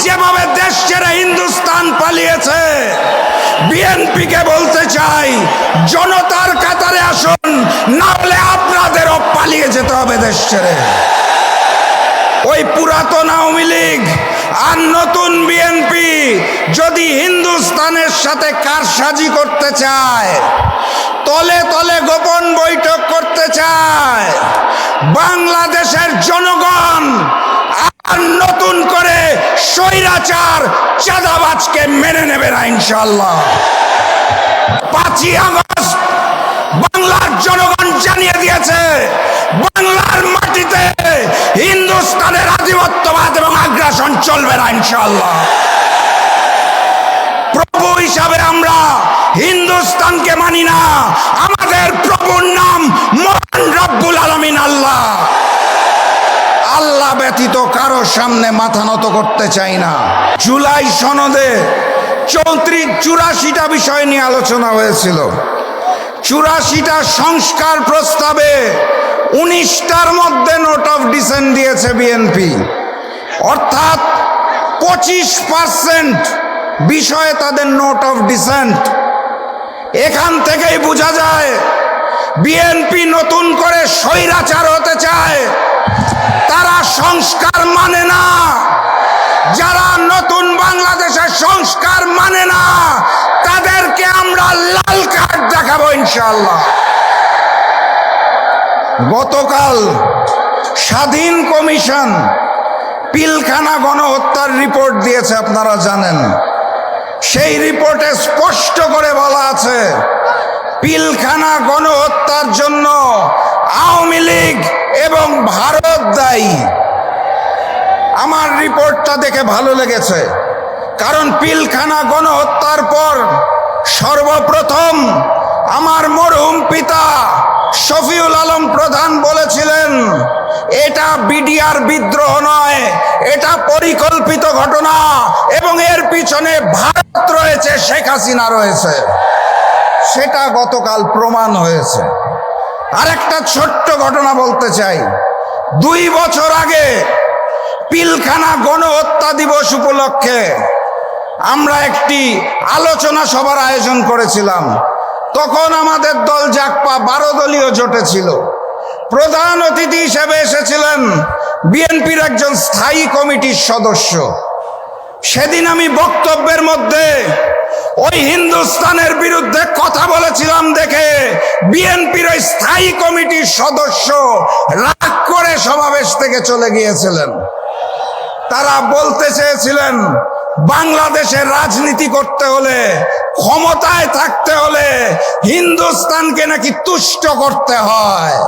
যেভাবে দেশ ছেড়ে হিন্দুস্তান পালিয়েছে, বিএনপি কে বলতে চাই, জনতার কাতারে আসুন, না হলে আপনাদেরও পালিয়ে যেতে হবে দেশ ছেড়ে। ওই পুরাতন আওয়ামী লীগ আর নতুন বিএনপি যদি হিন্দুস্তানের সাথে কারসাজি করতে চায়, তলে তলে গোপন বৈঠক করতে চায়, বাংলাদেশের জনগণ আর নতুন করে স্বৈরাচার চাঁদাবাজকে মেনে নেবে না ইনশাআল্লাহ। 5ই আগস্ট বাংলার জনগণ জানিয়ে দিয়েছে, বাংলার মাটিতে হিন্দুস্তানের আধিপত্যবাদ এবং আগ্রাসন চলবে না ইনশাআল্লাহ। প্রভু হিসাবে আমরা হিন্দুস্তানকে মানি না, আমাদের প্রভুর নাম মহান রব্বুল আলামিন আল্লাহ। আল্লাহ ব্যতীত কারো সামনে মাথা নত করতে চাই না। জুলাই সনদে 84টা বিষয় নিয়ে আলোচনা হয়েছিল। 84টা সংস্কার প্রস্তাবে 19টার মধ্যে নোট অফ ডিসেন্ট দিয়েছে বিএনপি, অর্থাৎ 25% বিষয়ে তাদের নোট অফ ডিসেন্ট। এখান থেকেই বোঝা যায় বিএনপি নতুন করে স্বৈরাচার হতে চায়, তারা সংস্কার মানে না। যারা নতুন বাংলাদেশের সংস্কার মানে না, তাদেরকে আমরা লাল কার্ড দেখাবো ইনশাআল্লাহ। গতকাল স্বাধীন কমিশন পিলখানা গণহত্যার রিপোর্ট দিয়েছে, আপনারা জানেন। সেই রিপোর্টে স্পষ্ট করে বলা আছে, পিলখানা গণহত্যার জন্য আওয়ামী লীগ এবং ভারত দায়ী। আমার রিপোর্টটা দেখে ভালো লেগেছে, কারণ পিলখানা গণহত্যার পর সর্বপ্রথম আমার মরহুম পিতা শফিউল আলম প্রধান বলেছিলেন, এটা বিডিআর বিদ্রোহ নয়, এটা পরিকল্পিত ঘটনা এবং এর পিছনে ভারত রয়েছে, শেখ হাসিনা রয়েছে। সেটা গতকাল প্রমাণ হয়েছে। আরেকটা ছোট্ট ঘটনা বলতে চাই। 2 বছর আগে পিলখানা গণহত্যা দিবস উপলক্ষে আমরা একটি আলোচনা সভার আয়োজন করেছিলাম। তখন আমাদের দল জাগপা 12 দলীয় জোটে ছিল। প্রধান অতিথি হিসেবে এসেছিলেন বিএনপির একজন স্থায়ী কমিটির সদস্য। সেদিন আমি বক্তব্যের মধ্যে ওই হিন্দুস্তানের বিরুদ্ধে কথা বলেছিলাম দেখে বিএনপির ওই স্থায়ী কমিটির সদস্য রাগ করে সমাবেশ থেকে চলে গিয়েছিলেন। তারা বলতে চেয়েছিলেন, বাংলাদেশের রাজনীতি করতে হলে, ক্ষমতায় থাকতে হলে হিন্দুস্তানকে নাকি তুষ্ট করতে হয়।